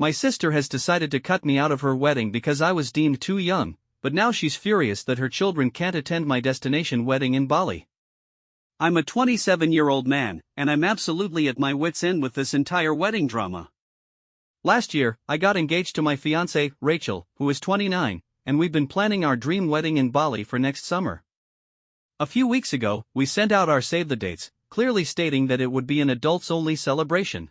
My sister has decided to cut me out of her wedding because I was deemed too young, but now she's furious that her children can't attend my destination wedding in Bali. I'm a 27-year-old man, and I'm absolutely at my wit's end with this entire wedding drama. Last year, I got engaged to my fiancée, Rachel, who is 29, and we've been planning our dream wedding in Bali for next summer. A few weeks ago, we sent out our save the dates, clearly stating that it would be an adults-only celebration.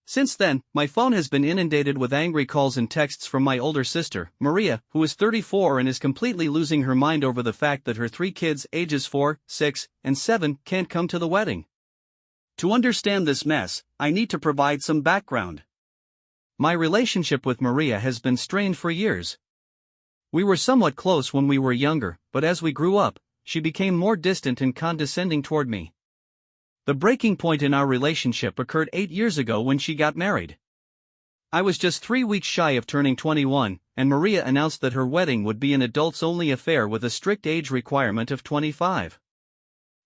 Since then, my phone has been inundated with angry calls and texts from my older sister, Maria, who is 34 and is completely losing her mind over the fact that her 3 kids, ages 4, 6, and 7, can't come to the wedding. To understand this mess, I need to provide some background. My relationship with Maria has been strained for years. We were somewhat close when we were younger, but as we grew up, she became more distant and condescending toward me. The breaking point in our relationship occurred 8 years ago when she got married. I was just 3 weeks shy of turning 21, and Maria announced that her wedding would be an adults-only affair with a strict age requirement of 25.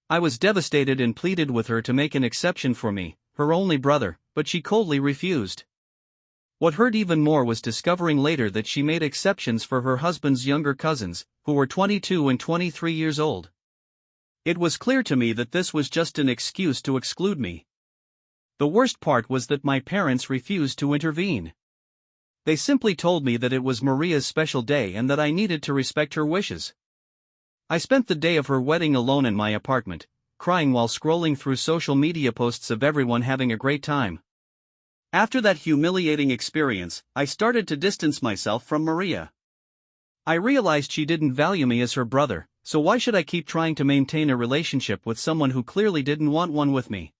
I was devastated and pleaded with her to make an exception for me, her only brother, but she coldly refused. What hurt even more was discovering later that she made exceptions for her husband's younger cousins, who were 22 and 23 years old. It was clear to me that this was just an excuse to exclude me. The worst part was that my parents refused to intervene. They simply told me that it was Maria's special day and that I needed to respect her wishes. I spent the day of her wedding alone in my apartment, crying while scrolling through social media posts of everyone having a great time. After that humiliating experience, I started to distance myself from Maria. I realized she didn't value me as her brother, so why should I keep trying to maintain a relationship with someone who clearly didn't want one with me?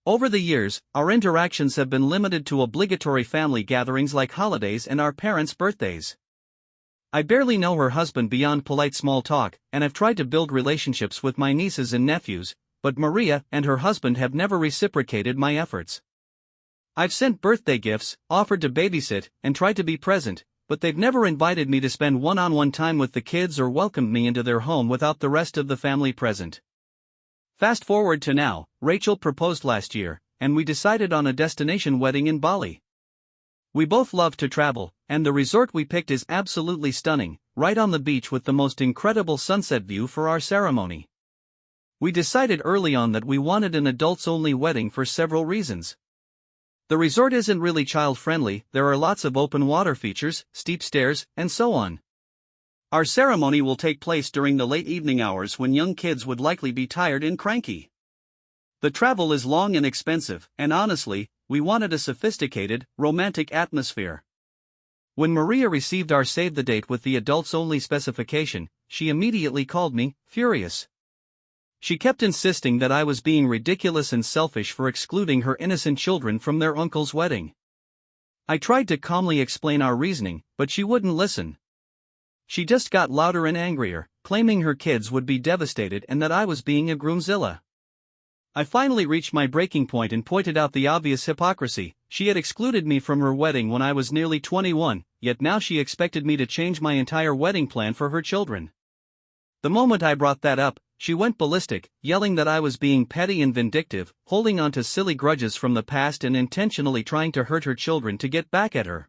Over the years, our interactions have been limited to obligatory family gatherings like holidays and our parents' birthdays. I barely know her husband beyond polite small talk, and I've tried to build relationships with my nieces and nephews, but Maria and her husband have never reciprocated my efforts. I've sent birthday gifts, offered to babysit, and tried to be present, but they've never invited me to spend one-on-one time with the kids or welcomed me into their home without the rest of the family present. Fast forward to now, Rachel proposed last year, and we decided on a destination wedding in Bali. We both love to travel, and the resort we picked is absolutely stunning, right on the beach with the most incredible sunset view for our ceremony. We decided early on that we wanted an adults-only wedding for several reasons. The resort isn't really child-friendly, there are lots of open water features, steep stairs, and so on. Our ceremony will take place during the late evening hours when young kids would likely be tired and cranky. The travel is long and expensive, and honestly, we wanted a sophisticated, romantic atmosphere. When Maria received our save the date with the adults-only specification, she immediately called me furious. She kept insisting that I was being ridiculous and selfish for excluding her innocent children from their uncle's wedding. I tried to calmly explain our reasoning, but she wouldn't listen. She just got louder and angrier, claiming her kids would be devastated and that I was being a groomzilla. I finally reached my breaking point and pointed out the obvious hypocrisy. She had excluded me from her wedding when I was nearly 21, yet now she expected me to change my entire wedding plan for her children. The moment I brought that up, she went ballistic, yelling that I was being petty and vindictive, holding on to silly grudges from the past and intentionally trying to hurt her children to get back at her.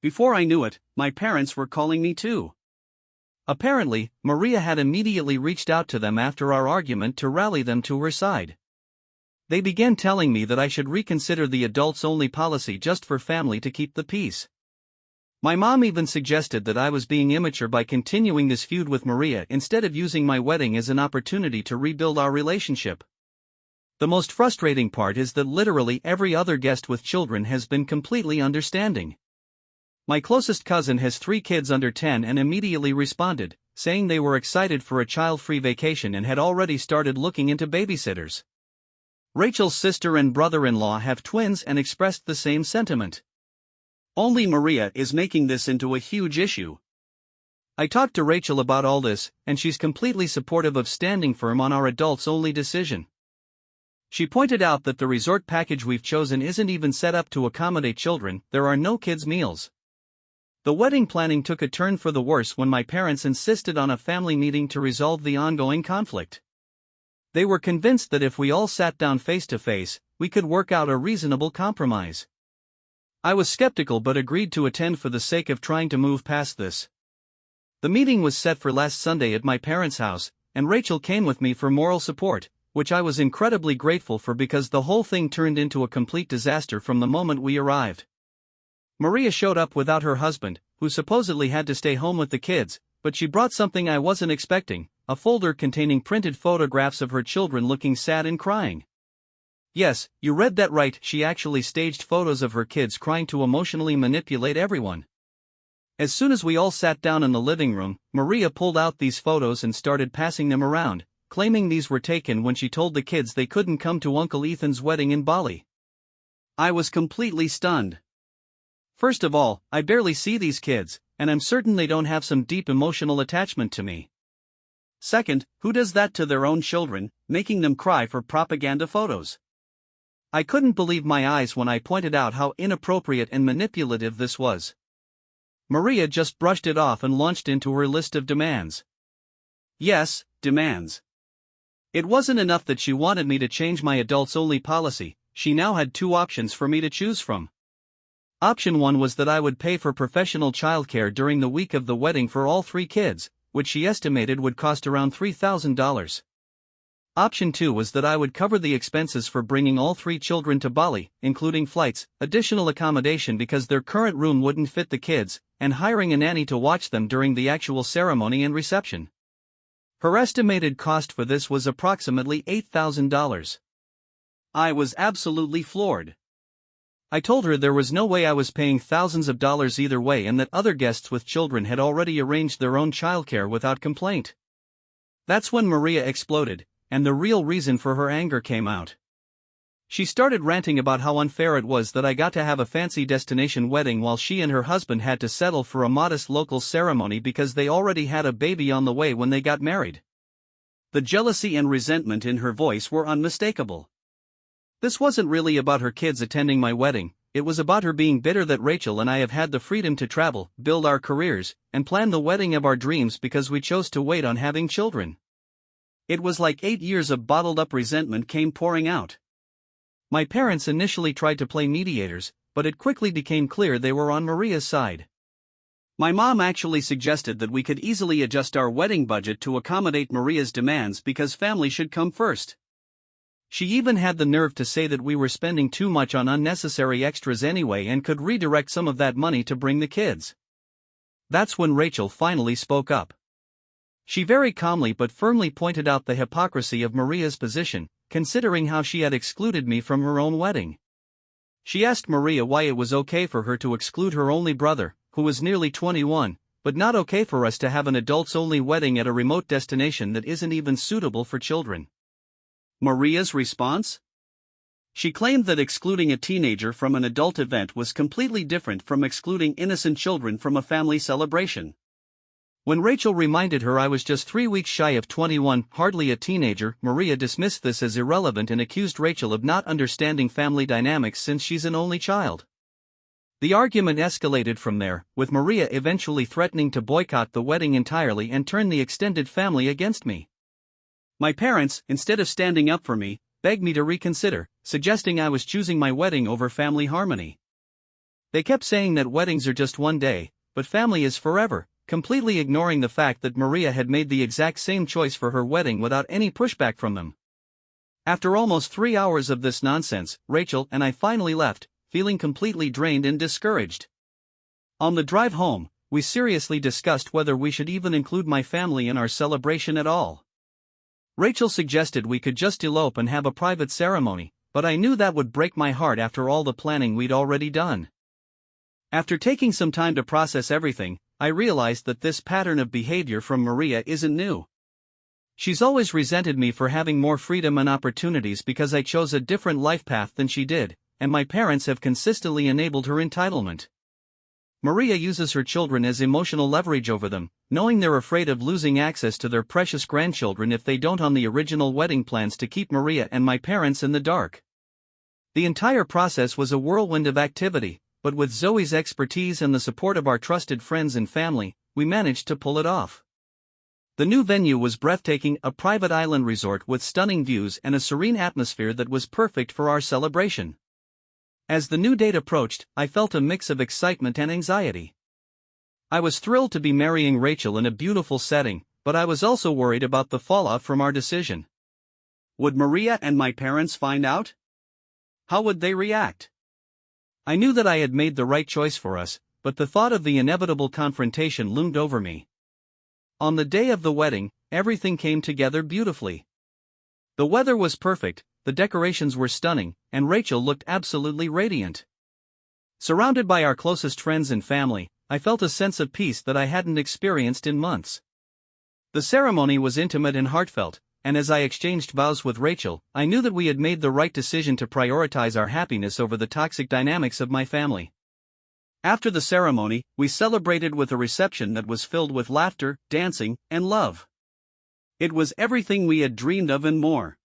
Before I knew it, my parents were calling me too. Apparently, Maria had immediately reached out to them after our argument to rally them to her side. They began telling me that I should reconsider the adults-only policy just for family to keep the peace. My mom even suggested that I was being immature by continuing this feud with Maria instead of using my wedding as an opportunity to rebuild our relationship. The most frustrating part is that literally every other guest with children has been completely understanding. My closest cousin has 3 kids under 10 and immediately responded, saying they were excited for a child-free vacation and had already started looking into babysitters. Rachel's sister and brother-in-law have twins and expressed the same sentiment. Only Maria is making this into a huge issue. I talked to Rachel about all this, and she's completely supportive of standing firm on our adults-only decision. She pointed out that the resort package we've chosen isn't even set up to accommodate children, there are no kids' meals. The wedding planning took a turn for the worse when my parents insisted on a family meeting to resolve the ongoing conflict. They were convinced that if we all sat down face to face, we could work out a reasonable compromise. I was skeptical but agreed to attend for the sake of trying to move past this. The meeting was set for last Sunday at my parents' house, and Rachel came with me for moral support, which I was incredibly grateful for because the whole thing turned into a complete disaster from the moment we arrived. Maria showed up without her husband, who supposedly had to stay home with the kids, but she brought something I wasn't expecting, a folder containing printed photographs of her children looking sad and crying. Yes, you read that right, she actually staged photos of her kids crying to emotionally manipulate everyone. As soon as we all sat down in the living room, Maria pulled out these photos and started passing them around, claiming these were taken when she told the kids they couldn't come to Uncle Ethan's wedding in Bali. I was completely stunned. First of all, I barely see these kids, and I'm certain they don't have some deep emotional attachment to me. Second, who does that to their own children, making them cry for propaganda photos? I couldn't believe my eyes when I pointed out how inappropriate and manipulative this was. Maria just brushed it off and launched into her list of demands. Yes, demands. It wasn't enough that she wanted me to change my adults-only policy, she now had two options for me to choose from. Option 1 was that I would pay for professional childcare during the week of the wedding for all 3 kids, which she estimated would cost around $3,000. Option 2 was that I would cover the expenses for bringing all 3 children to Bali, including flights, additional accommodation because their current room wouldn't fit the kids, and hiring a nanny to watch them during the actual ceremony and reception. Her estimated cost for this was approximately $8,000. I was absolutely floored. I told her there was no way I was paying thousands of dollars either way and that other guests with children had already arranged their own childcare without complaint. That's when Maria exploded, and the real reason for her anger came out. She started ranting about how unfair it was that I got to have a fancy destination wedding while she and her husband had to settle for a modest local ceremony because they already had a baby on the way when they got married. The jealousy and resentment in her voice were unmistakable. This wasn't really about her kids attending my wedding, it was about her being bitter that Rachel and I have had the freedom to travel, build our careers, and plan the wedding of our dreams because we chose to wait on having children. It was like 8 years of bottled-up resentment came pouring out. My parents initially tried to play mediators, but it quickly became clear they were on Maria's side. My mom actually suggested that we could easily adjust our wedding budget to accommodate Maria's demands because family should come first. She even had the nerve to say that we were spending too much on unnecessary extras anyway and could redirect some of that money to bring the kids. That's when Rachel finally spoke up. She very calmly but firmly pointed out the hypocrisy of Maria's position, considering how she had excluded me from her own wedding. She asked Maria why it was okay for her to exclude her only brother, who was nearly 21, but not okay for us to have an adults-only wedding at a remote destination that isn't even suitable for children. Maria's response? She claimed that excluding a teenager from an adult event was completely different from excluding innocent children from a family celebration. When Rachel reminded her I was just 3 weeks shy of 21, hardly a teenager, Maria dismissed this as irrelevant and accused Rachel of not understanding family dynamics since she's an only child. The argument escalated from there, with Maria eventually threatening to boycott the wedding entirely and turn the extended family against me. My parents, instead of standing up for me, begged me to reconsider, suggesting I was choosing my wedding over family harmony. They kept saying that weddings are just one day, but family is forever, completely ignoring the fact that Maria had made the exact same choice for her wedding without any pushback from them. After almost 3 hours of this nonsense, Rachel and I finally left, feeling completely drained and discouraged. On the drive home, we seriously discussed whether we should even include my family in our celebration at all. Rachel suggested we could just elope and have a private ceremony, but I knew that would break my heart after all the planning we'd already done. After taking some time to process everything, I realized that this pattern of behavior from Maria isn't new. She's always resented me for having more freedom and opportunities because I chose a different life path than she did, and my parents have consistently enabled her entitlement. Maria uses her children as emotional leverage over them, knowing they're afraid of losing access to their precious grandchildren if they don't on the original wedding plans to keep Maria and my parents in the dark. The entire process was a whirlwind of activity, but with Zoe's expertise and the support of our trusted friends and family, we managed to pull it off. The new venue was breathtaking, a private island resort with stunning views and a serene atmosphere that was perfect for our celebration. As the new date approached, I felt a mix of excitement and anxiety. I was thrilled to be marrying Rachel in a beautiful setting, but I was also worried about the fallout from our decision. Would Maria and my parents find out? How would they react? I knew that I had made the right choice for us, but the thought of the inevitable confrontation loomed over me. On the day of the wedding, everything came together beautifully. The weather was perfect, the decorations were stunning, and Rachel looked absolutely radiant. Surrounded by our closest friends and family, I felt a sense of peace that I hadn't experienced in months. The ceremony was intimate and heartfelt, and as I exchanged vows with Rachel, I knew that we had made the right decision to prioritize our happiness over the toxic dynamics of my family. After the ceremony, we celebrated with a reception that was filled with laughter, dancing, and love. It was everything we had dreamed of and more.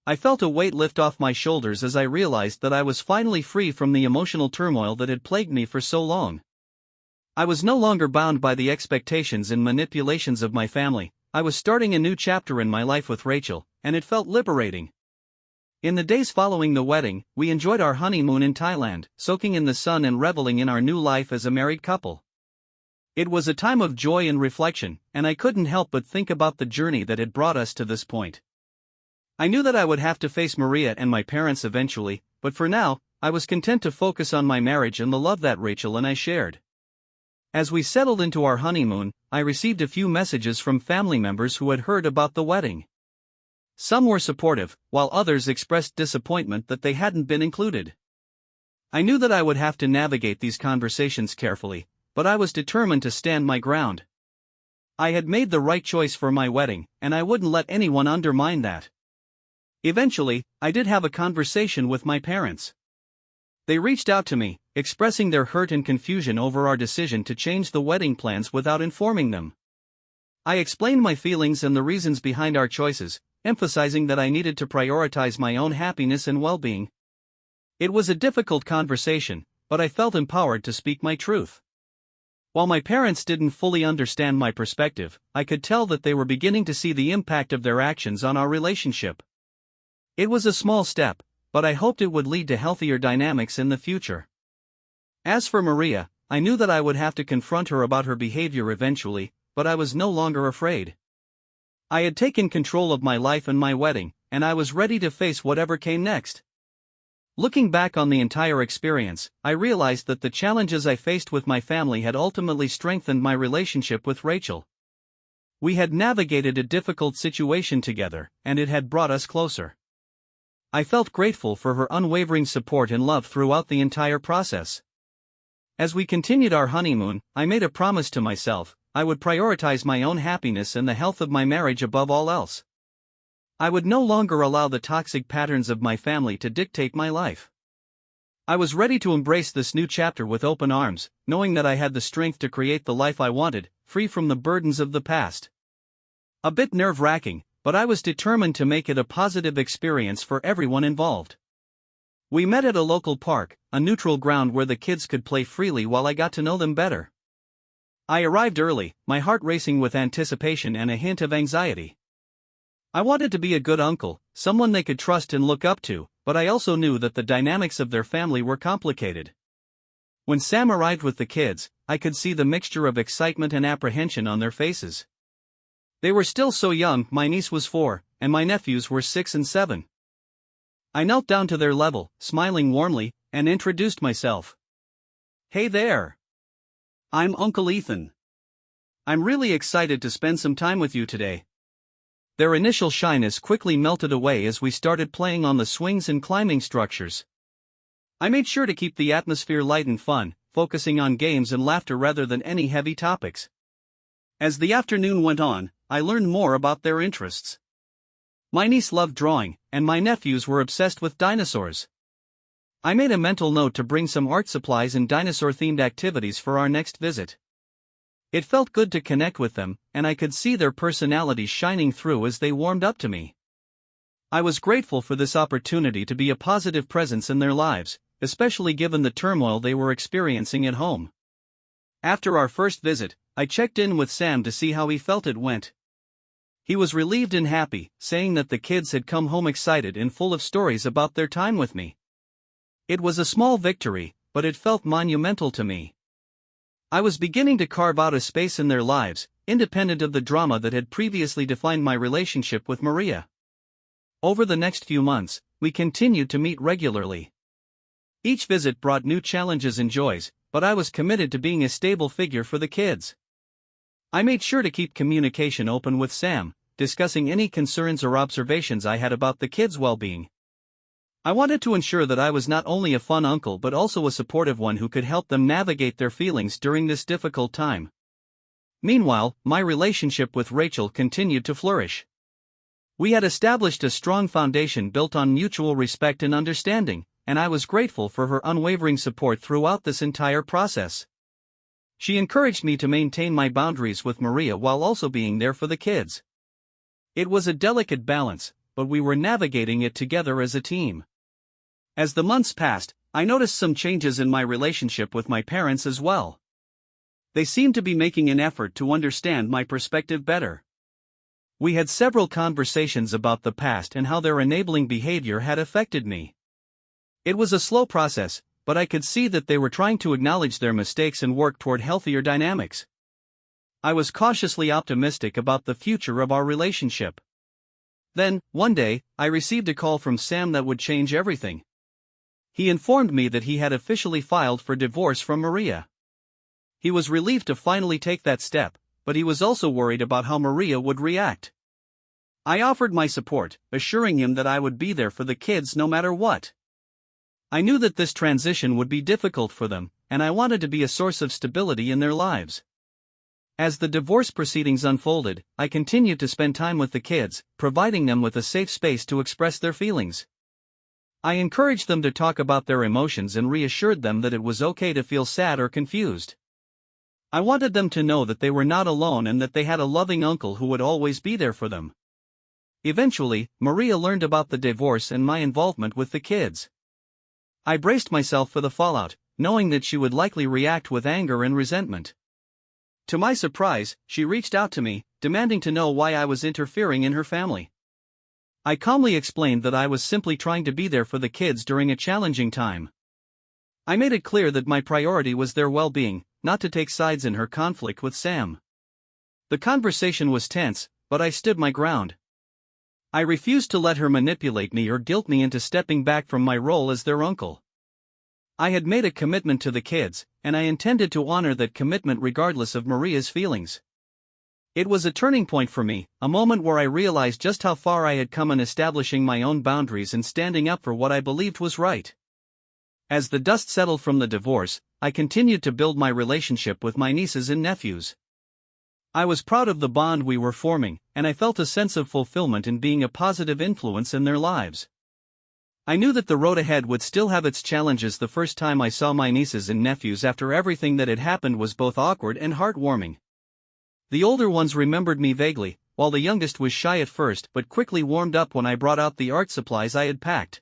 I felt a weight lift off my shoulders as I realized that I was finally free from the emotional turmoil that had plagued me for so long. I was no longer bound by the expectations and manipulations of my family. I was starting a new chapter in my life with Rachel, and it felt liberating. In the days following the wedding, we enjoyed our honeymoon in Thailand, soaking in the sun and reveling in our new life as a married couple. It was a time of joy and reflection, and I couldn't help but think about the journey that had brought us to this point. I knew that I would have to face Maria and my parents eventually, but for now, I was content to focus on my marriage and the love that Rachel and I shared. As we settled into our honeymoon, I received a few messages from family members who had heard about the wedding. Some were supportive, while others expressed disappointment that they hadn't been included. I knew that I would have to navigate these conversations carefully, but I was determined to stand my ground. I had made the right choice for my wedding, and I wouldn't let anyone undermine that. Eventually, I did have a conversation with my parents. They reached out to me, expressing their hurt and confusion over our decision to change the wedding plans without informing them. I explained my feelings and the reasons behind our choices, emphasizing that I needed to prioritize my own happiness and well-being. It was a difficult conversation, but I felt empowered to speak my truth. While my parents didn't fully understand my perspective, I could tell that they were beginning to see the impact of their actions on our relationship. It was a small step, but I hoped it would lead to healthier dynamics in the future. As for Maria, I knew that I would have to confront her about her behavior eventually, but I was no longer afraid. I had taken control of my life and my wedding, and I was ready to face whatever came next. Looking back on the entire experience, I realized that the challenges I faced with my family had ultimately strengthened my relationship with Rachel. We had navigated a difficult situation together, and it had brought us closer. I felt grateful for her unwavering support and love throughout the entire process. As we continued our honeymoon, I made a promise to myself: I would prioritize my own happiness and the health of my marriage above all else. I would no longer allow the toxic patterns of my family to dictate my life. I was ready to embrace this new chapter with open arms, knowing that I had the strength to create the life I wanted, free from the burdens of the past. A bit nerve-wracking, but I was determined to make it a positive experience for everyone involved. We met at a local park, a neutral ground where the kids could play freely while I got to know them better. I arrived early, my heart racing with anticipation and a hint of anxiety. I wanted to be a good uncle, someone they could trust and look up to, but I also knew that the dynamics of their family were complicated. When Sam arrived with the kids, I could see the mixture of excitement and apprehension on their faces. They were still so young. My niece was 4, and my nephews were 6 and 7. I knelt down to their level, smiling warmly, and introduced myself. "Hey there. I'm Uncle Ethan. I'm really excited to spend some time with you today." Their initial shyness quickly melted away as we started playing on the swings and climbing structures. I made sure to keep the atmosphere light and fun, focusing on games and laughter rather than any heavy topics. As the afternoon went on, I learned more about their interests. My niece loved drawing, and my nephews were obsessed with dinosaurs. I made a mental note to bring some art supplies and dinosaur-themed activities for our next visit. It felt good to connect with them, and I could see their personalities shining through as they warmed up to me. I was grateful for this opportunity to be a positive presence in their lives, especially given the turmoil they were experiencing at home. After our first visit, I checked in with Sam to see how he felt it went. He was relieved and happy, saying that the kids had come home excited and full of stories about their time with me. It was a small victory, but it felt monumental to me. I was beginning to carve out a space in their lives, independent of the drama that had previously defined my relationship with Maria. Over the next few months, we continued to meet regularly. Each visit brought new challenges and joys, but I was committed to being a stable figure for the kids. I made sure to keep communication open with Sam, discussing any concerns or observations I had about the kids' well-being. I wanted to ensure that I was not only a fun uncle but also a supportive one who could help them navigate their feelings during this difficult time. Meanwhile, my relationship with Rachel continued to flourish. We had established a strong foundation built on mutual respect and understanding, and I was grateful for her unwavering support throughout this entire process. She encouraged me to maintain my boundaries with Maria while also being there for the kids. It was a delicate balance, but we were navigating it together as a team. As the months passed, I noticed some changes in my relationship with my parents as well. They seemed to be making an effort to understand my perspective better. We had several conversations about the past and how their enabling behavior had affected me. It was a slow process, but I could see that they were trying to acknowledge their mistakes and work toward healthier dynamics. I was cautiously optimistic about the future of our relationship. Then, one day, I received a call from Sam that would change everything. He informed me that he had officially filed for divorce from Maria. He was relieved to finally take that step, but he was also worried about how Maria would react. I offered my support, assuring him that I would be there for the kids no matter what. I knew that this transition would be difficult for them, and I wanted to be a source of stability in their lives. As the divorce proceedings unfolded, I continued to spend time with the kids, providing them with a safe space to express their feelings. I encouraged them to talk about their emotions and reassured them that it was okay to feel sad or confused. I wanted them to know that they were not alone and that they had a loving uncle who would always be there for them. Eventually, Maria learned about the divorce and my involvement with the kids. I braced myself for the fallout, knowing that she would likely react with anger and resentment. To my surprise, she reached out to me, demanding to know why I was interfering in her family. I calmly explained that I was simply trying to be there for the kids during a challenging time. I made it clear that my priority was their well-being, not to take sides in her conflict with Sam. The conversation was tense, but I stood my ground. I refused to let her manipulate me or guilt me into stepping back from my role as their uncle. I had made a commitment to the kids, and I intended to honor that commitment regardless of Maria's feelings. It was a turning point for me, a moment where I realized just how far I had come in establishing my own boundaries and standing up for what I believed was right. As the dust settled from the divorce, I continued to build my relationship with my nieces and nephews. I was proud of the bond we were forming, and I felt a sense of fulfillment in being a positive influence in their lives. I knew that the road ahead would still have its challenges. The first time I saw my nieces and nephews after everything that had happened was both awkward and heartwarming. The older ones remembered me vaguely, while the youngest was shy at first but quickly warmed up when I brought out the art supplies I had packed.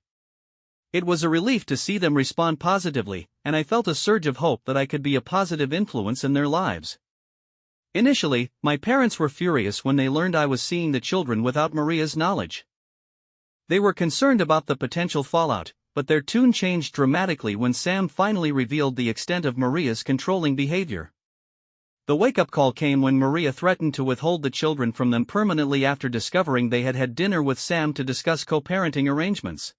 It was a relief to see them respond positively, and I felt a surge of hope that I could be a positive influence in their lives. Initially, my parents were furious when they learned I was seeing the children without Maria's knowledge. They were concerned about the potential fallout, but their tune changed dramatically when Sam finally revealed the extent of Maria's controlling behavior. The wake-up call came when Maria threatened to withhold the children from them permanently after discovering they had had dinner with Sam to discuss co-parenting arrangements.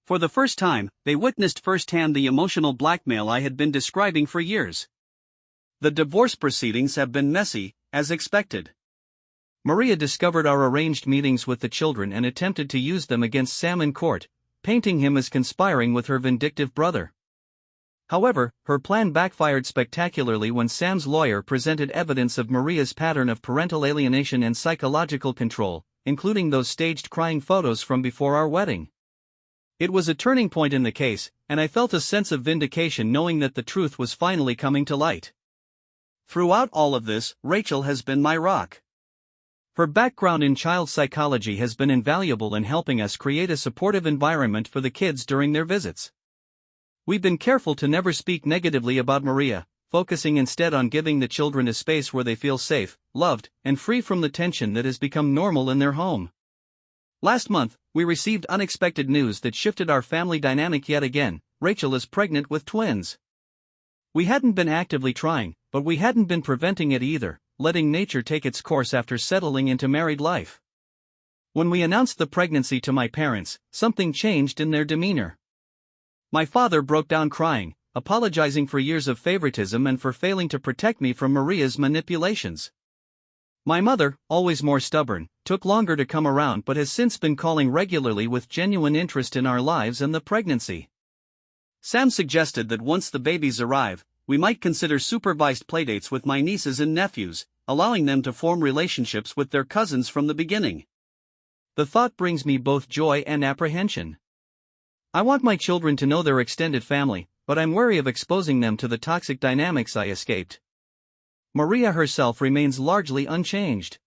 For the first time, they witnessed firsthand the emotional blackmail I had been describing for years. The divorce proceedings have been messy, as expected. Maria discovered our arranged meetings with the children and attempted to use them against Sam in court, painting him as conspiring with her vindictive brother. However, her plan backfired spectacularly when Sam's lawyer presented evidence of Maria's pattern of parental alienation and psychological control, including those staged crying photos from before our wedding. It was a turning point in the case, and I felt a sense of vindication knowing that the truth was finally coming to light. Throughout all of this, Rachel has been my rock. Her background in child psychology has been invaluable in helping us create a supportive environment for the kids during their visits. We've been careful to never speak negatively about Maria, focusing instead on giving the children a space where they feel safe, loved, and free from the tension that has become normal in their home. Last month, we received unexpected news that shifted our family dynamic yet again, Rachel is pregnant with twins. We hadn't been actively trying, but we hadn't been preventing it either, letting nature take its course after settling into married life. When we announced the pregnancy to my parents, something changed in their demeanor. My father broke down crying, apologizing for years of favoritism and for failing to protect me from Maria's manipulations. My mother, always more stubborn, took longer to come around but has since been calling regularly with genuine interest in our lives and the pregnancy. Sam suggested that once the babies arrive, we might consider supervised playdates with my nieces and nephews, allowing them to form relationships with their cousins from the beginning. The thought brings me both joy and apprehension. I want my children to know their extended family, but I'm wary of exposing them to the toxic dynamics I escaped. Maria herself remains largely unchanged.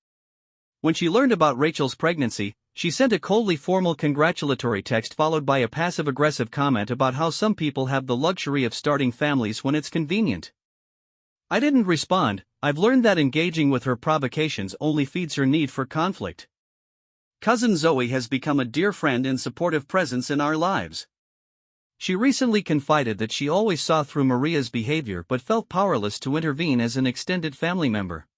When she learned about Rachel's pregnancy, she sent a coldly formal congratulatory text followed by a passive-aggressive comment about how some people have the luxury of starting families when it's convenient. I didn't respond. I've learned that engaging with her provocations only feeds her need for conflict. Cousin Zoe has become a dear friend and supportive presence in our lives. She recently confided that she always saw through Maria's behavior but felt powerless to intervene as an extended family member.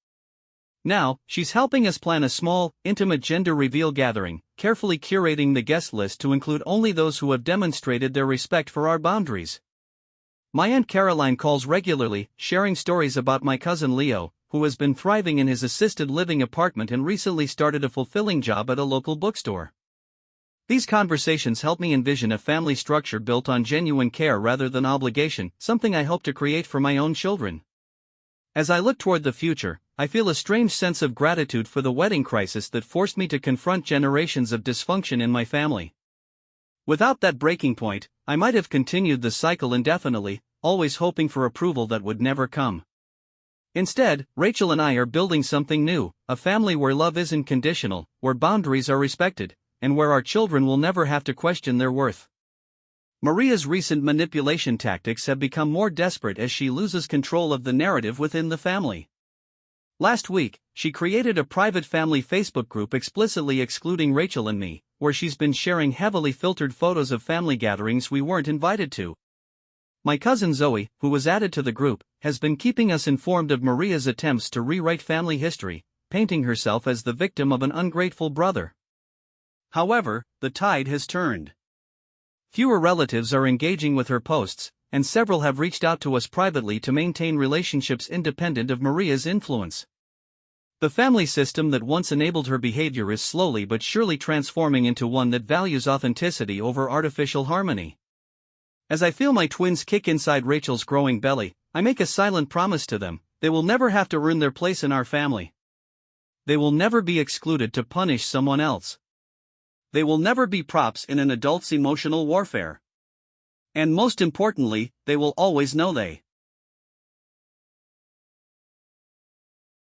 Now, she's helping us plan a small, intimate gender reveal gathering, carefully curating the guest list to include only those who have demonstrated their respect for our boundaries. My Aunt Caroline calls regularly, sharing stories about my cousin Leo, who has been thriving in his assisted living apartment and recently started a fulfilling job at a local bookstore. These conversations help me envision a family structure built on genuine care rather than obligation, something I hope to create for my own children. As I look toward the future, I feel a strange sense of gratitude for the wedding crisis that forced me to confront generations of dysfunction in my family. Without that breaking point, I might have continued the cycle indefinitely, always hoping for approval that would never come. Instead, Rachel and I are building something new, a family where love isn't conditional, where boundaries are respected, and where our children will never have to question their worth. Maria's recent manipulation tactics have become more desperate as she loses control of the narrative within the family. Last week, she created a private family Facebook group explicitly excluding Rachel and me, where she's been sharing heavily filtered photos of family gatherings we weren't invited to. My cousin Zoe, who was added to the group, has been keeping us informed of Maria's attempts to rewrite family history, painting herself as the victim of an ungrateful brother. However, the tide has turned. Fewer relatives are engaging with her posts, and several have reached out to us privately to maintain relationships independent of Maria's influence. The family system that once enabled her behavior is slowly but surely transforming into one that values authenticity over artificial harmony. As I feel my twins kick inside Rachel's growing belly, I make a silent promise to them: they will never have to earn their place in our family. They will never be excluded to punish someone else. They will never be props in an adult's emotional warfare. And most importantly, they will always know they